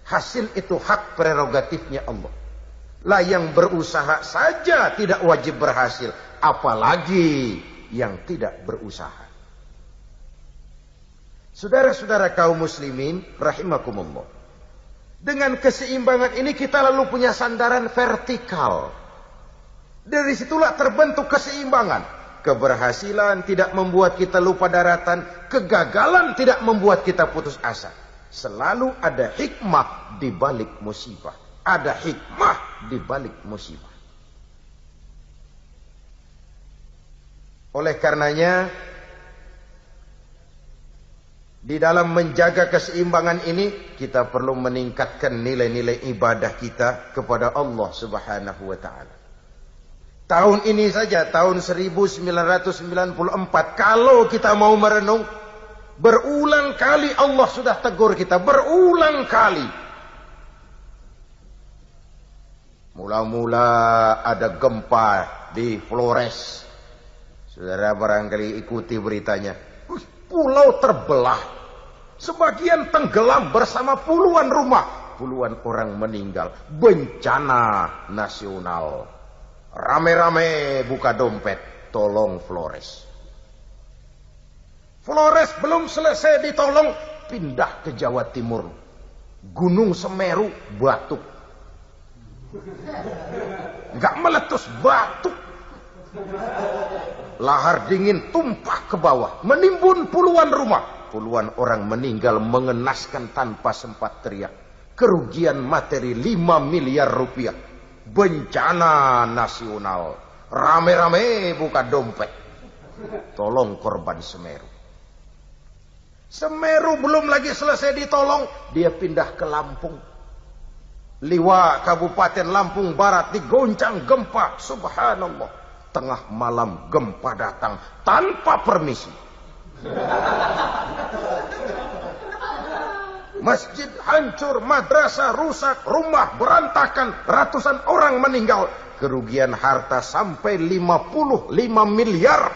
Hasil itu hak prerogatifnya Allah. Lah yang berusaha saja tidak wajib berhasil, apalagi yang tidak berusaha. Saudara-saudara kaum muslimin rahimakumullah, dengan keseimbangan ini kita lalu punya sandaran vertikal. Dari situlah terbentuk keseimbangan. Keberhasilan tidak membuat kita lupa daratan, kegagalan tidak membuat kita putus asa. Selalu ada hikmah di balik musibah. Ada hikmah di balik musibah. Oleh karenanya, di dalam menjaga keseimbangan ini, kita perlu meningkatkan nilai-nilai ibadah kita kepada Allah Subhanahu wa ta'ala. Tahun ini saja, tahun 1994, kalau kita mau merenung, berulang kali Allah sudah tegur kita, berulang kali. Mula-mula ada gempa di Flores. Saudara barangkali ikuti beritanya. Pulau terbelah. Sebagian tenggelam bersama puluhan rumah. Puluhan orang meninggal. Bencana nasional. Rame-rame buka dompet. Tolong Flores. Flores belum selesai ditolong. Pindah ke Jawa Timur. Gunung Semeru batuk. Enggak meletus, batuk. Lahar dingin tumpah ke bawah, menimbun puluhan rumah. Puluhan orang meninggal mengenaskan tanpa sempat teriak. Kerugian materi 5 miliar rupiah. Bencana nasional. Rame-rame buka dompet. Tolong korban Semeru. Semeru belum lagi selesai ditolong, dia pindah ke Lampung. Liwa Kabupaten Lampung Barat digoncang gempa. Subhanallah. Tengah malam gempa datang tanpa permisi. Masjid hancur, madrasah rusak, rumah berantakan, ratusan orang meninggal. Kerugian harta sampai 55 miliar.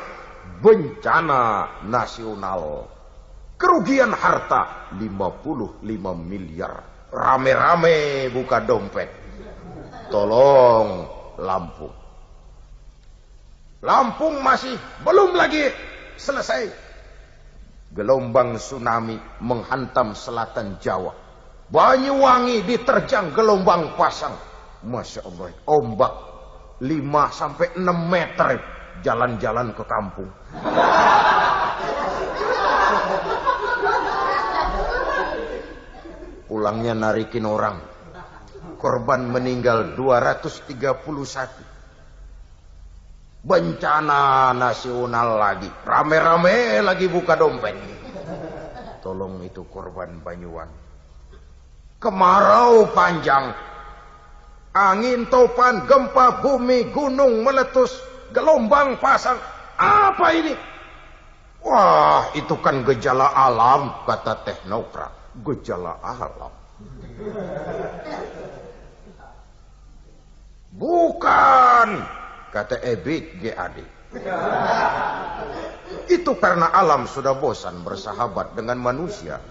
Bencana nasional. Kerugian harta 55 miliar. Rame-rame buka dompet. Tolong Lampung. Lampung masih belum lagi selesai. Gelombang tsunami menghantam selatan Jawa. Banyuwangi diterjang gelombang pasang. Masya Allah, ombak 5-6 meter jalan-jalan ke kampung. Pulangnya narikin orang. Korban meninggal 231. Bencana nasional lagi. Rame-rame lagi buka dompet. Tolong itu korban Banyuwangi. Kemarau panjang. Angin topan, gempa bumi, gunung meletus, gelombang pasang. Apa ini? Wah, itu kan gejala alam, kata teknokrat. Gejala alam. Bukan, kata Ebit GAD. Itu karena alam sudah bosan bersahabat dengan manusia.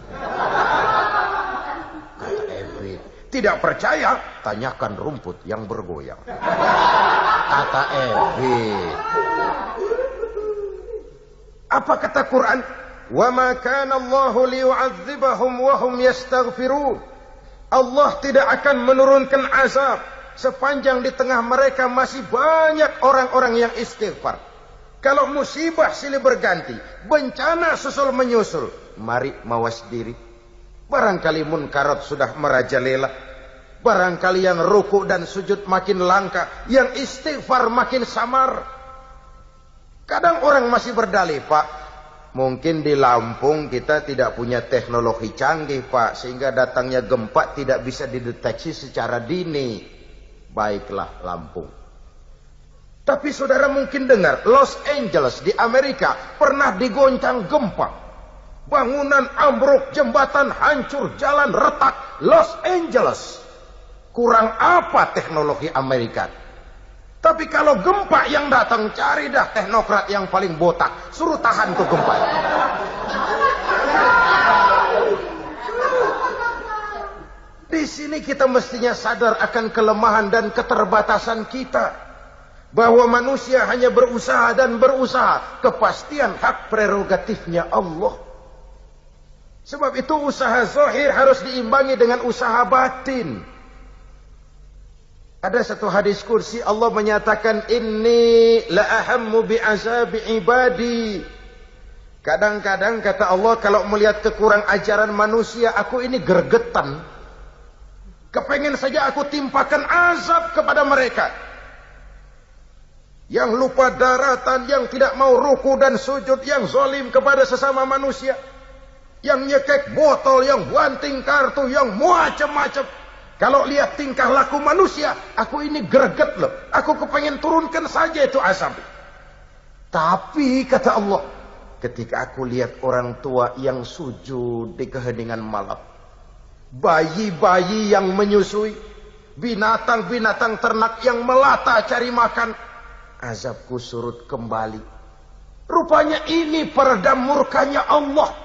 Kata Ebit. Tidak percaya? Tanyakan rumput yang bergoyang. Kata Ebit. Apa kata Quran? Wa ma kana Allahu liyu'adzibahum wa hum yastaghfirun. Allah tidak akan menurunkan azab sepanjang di tengah mereka masih banyak orang-orang yang istighfar. Kalau musibah silih berganti, bencana susul menyusul, mari mawas diri. Barangkali munkarat sudah merajalela. Barangkali yang ruku dan sujud makin langka, yang istighfar makin samar. Kadang orang masih berdalih, Pak, mungkin di Lampung kita tidak punya teknologi canggih, Pak, sehingga datangnya gempa tidak bisa dideteksi secara dini. Baiklah Lampung. Tapi saudara mungkin dengar, Los Angeles di Amerika pernah digoncang gempa. Bangunan ambruk, jembatan hancur, jalan retak. Los Angeles. Kurang apa teknologi Amerika? Tapi kalau gempa yang datang, cari dah teknokrat yang paling botak. Suruh tahan tuh gempa. Di sini kita mestinya sadar akan kelemahan dan keterbatasan kita. Bahwa manusia hanya berusaha dan berusaha. Kepastian hak prerogatifnya Allah. Sebab itu usaha zahir harus diimbangi dengan usaha batin. Ada satu hadis kursi Allah menyatakan, inni la ahammu bi'azabi ibadi. Kadang-kadang kata Allah, kalau melihat kekurang ajaran manusia, aku ini gergetan. Kepengen saja aku timpakan azab kepada mereka. Yang lupa daratan, yang tidak mau ruku dan sujud, yang zalim kepada sesama manusia, yang nyekek botol, yang banting kartu, yang macam-macam. Kalau lihat tingkah laku manusia, aku ini greget loh. Aku kepengen turunkan saja itu azab. Tapi kata Allah, ketika aku lihat orang tua yang sujud di keheningan malam, bayi-bayi yang menyusui, binatang-binatang ternak yang melata cari makan, azabku surut kembali. Rupanya ini peredam murkanya Allah.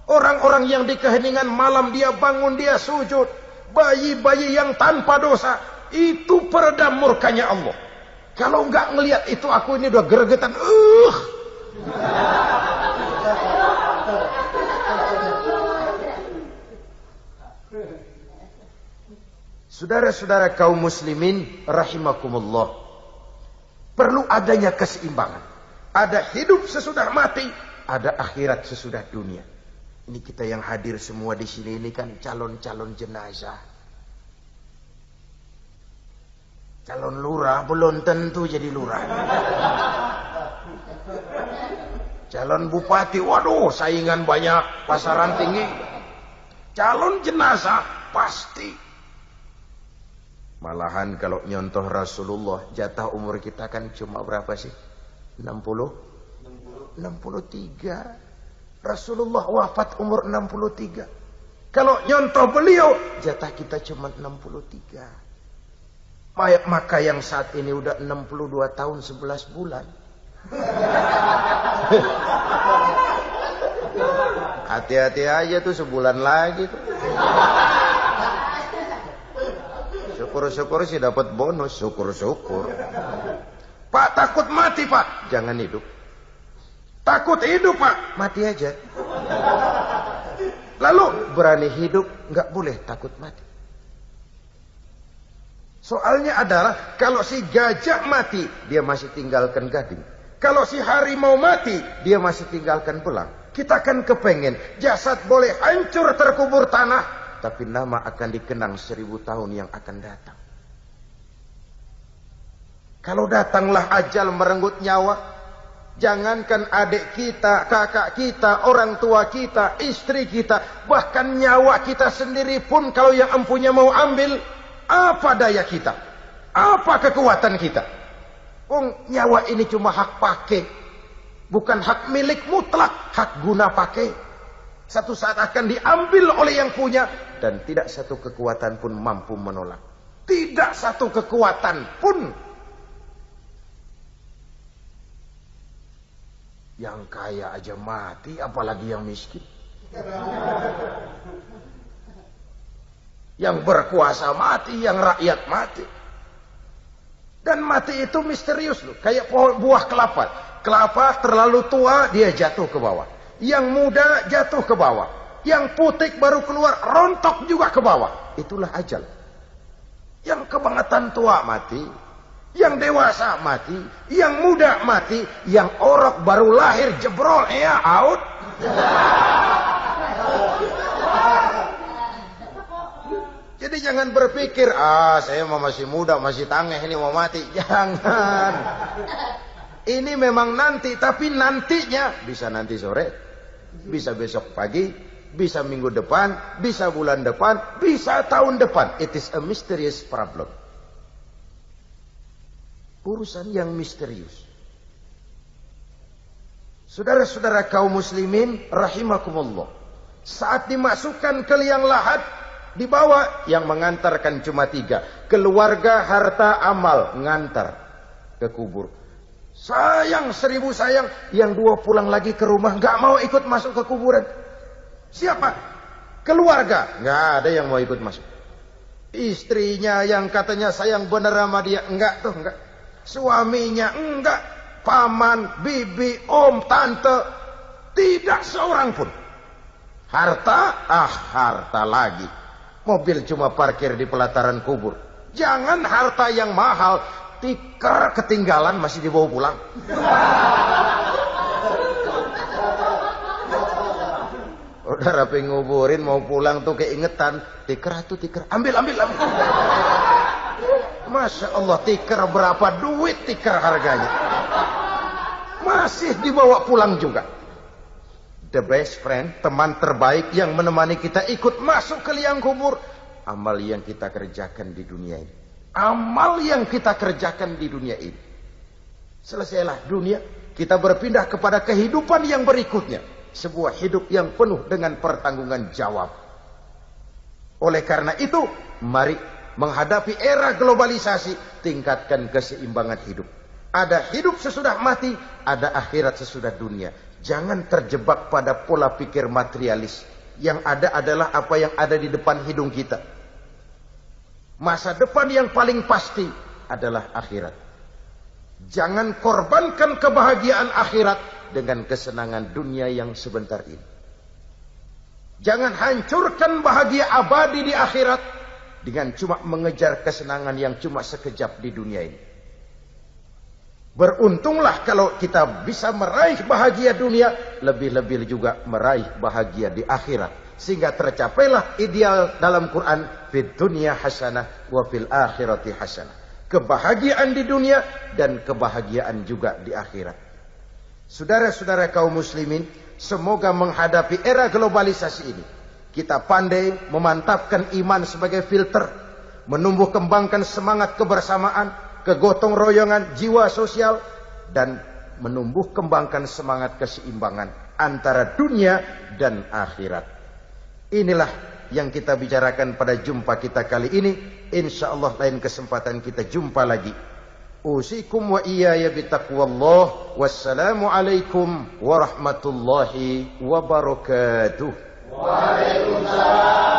Orang-orang yang di keheningan malam dia bangun, dia sujud. Bayi-bayi yang tanpa dosa, itu peredam murkanya Allah. Kalau enggak ngelihat itu, aku ini udah gregetan. Saudara-saudara kaum muslimin rahimakumullah. Perlu adanya keseimbangan. Ada hidup sesudah mati, ada akhirat sesudah dunia. Ini kita yang hadir semua di sini ini kan calon-calon jenazah. Calon lurah belum tentu jadi lurah. Calon bupati, waduh, saingan banyak, pasaran tinggi. Calon jenazah pasti. Malahan kalau nyontoh Rasulullah, jatah umur kita kan cuma berapa sih? 63. Rasulullah wafat umur 63. Kalau nyontoh beliau, jatah kita cuma 63. Maka yang saat ini udah 62 tahun 11 bulan. Hati-hati aja tuh, sebulan lagi tuh. Syukur-syukur sih dapat bonus, syukur-syukur. Pak, takut mati, Pak. Jangan hidup. Takut hidup, Pak. Mati aja. Lalu berani hidup, nggak boleh takut mati. Soalnya adalah kalau si gajah mati, dia masih tinggalkan gading. Kalau si harimau mati, dia masih tinggalkan belang. Kita kan kepengen jasad boleh hancur terkubur tanah, tapi nama akan dikenang 1000 tahun yang akan datang. Kalau datanglah ajal merenggut nyawa, jangankan adik kita, kakak kita, orang tua kita, istri kita, bahkan nyawa kita sendiri pun kalau yang empunya mau ambil, apa daya kita? Apa kekuatan kita? Nyawa ini cuma hak pakai, bukan hak milik mutlak, hak guna pakai. Satu saat akan diambil oleh yang punya, dan tidak satu kekuatan pun mampu menolak. Tidak satu kekuatan pun. Yang kaya aja mati, apalagi yang miskin. Yang berkuasa mati, yang rakyat mati. Dan mati itu misterius loh, kayak pohon buah kelapa. Kelapa terlalu tua, dia jatuh ke bawah. Yang muda jatuh ke bawah. Yang putik baru keluar, rontok juga ke bawah. Itulah ajal. Yang kebangetan tua mati, yang dewasa mati, yang muda mati, yang orok baru lahir jebrol, ya out. Jadi jangan berpikir, saya masih muda, masih tangeh, ini mau mati. Jangan. Ini memang nanti, tapi nantinya bisa nanti sore, bisa besok pagi, bisa minggu depan, bisa bulan depan, bisa tahun depan. It is a mysterious problem. Urusan yang misterius. Saudara-saudara kaum muslimin rahimakumullah. Saat dimasukkan ke liang lahat, dibawa, yang mengantarkan cuma 3. Keluarga, harta, amal, ngantar ke kubur. Sayang 1000 sayang, yang 2 pulang lagi ke rumah, nggak mau ikut masuk ke kuburan. Siapa? Keluarga, nggak ada yang mau ikut masuk. Istrinya yang katanya sayang bener sama dia, enggak tuh, enggak. Suaminya enggak, paman, bibi, om, tante, tidak seorang pun. Harta, harta lagi. Mobil cuma parkir di pelataran kubur. Jangan harta yang mahal, tikar ketinggalan masih dibawa pulang. Udah rapi nguburin mau pulang tuh keingetan, tikar tuh tikar, ambil. Masya Allah, tikar berapa duit tikar harganya? Masih dibawa pulang juga. The best friend, teman terbaik yang menemani kita ikut masuk ke liang kubur. Amal yang kita kerjakan di dunia ini. Amal yang kita kerjakan di dunia ini. Selesailah dunia, kita berpindah kepada kehidupan yang berikutnya. Sebuah hidup yang penuh dengan pertanggungan jawab. Oleh karena itu, mari menghadapi era globalisasi, tingkatkan keseimbangan hidup. Ada hidup sesudah mati, ada akhirat sesudah dunia. Jangan terjebak pada pola pikir materialis. Yang ada adalah apa yang ada di depan hidung kita. Masa depan yang paling pasti adalah akhirat. Jangan korbankan kebahagiaan akhirat dengan kesenangan dunia yang sebentar ini. Jangan hancurkan bahagia abadi di akhirat dengan cuma mengejar kesenangan yang cuma sekejap di dunia ini. Beruntunglah kalau kita bisa meraih bahagia dunia, lebih-lebih juga meraih bahagia di akhirat. Sehingga tercapailah ideal dalam Quran, fid dunya hasanah wa fil akhirati hasanah. Kebahagiaan di dunia dan kebahagiaan juga di akhirat. Saudara-saudara kaum muslimin, semoga menghadapi era globalisasi ini, kita pandai memantapkan iman sebagai filter, menumbuh kembangkan semangat kebersamaan, kegotong royongan, jiwa sosial, dan menumbuh kembangkan semangat keseimbangan antara dunia dan akhirat. Inilah yang kita bicarakan pada jumpa kita kali ini. Insyaallah lain kesempatan kita jumpa lagi. Usikum wa iyaya bitaqwallah. Wassalamu alaikum warahmatullahi wabarakatuh. Waalaikumsalam.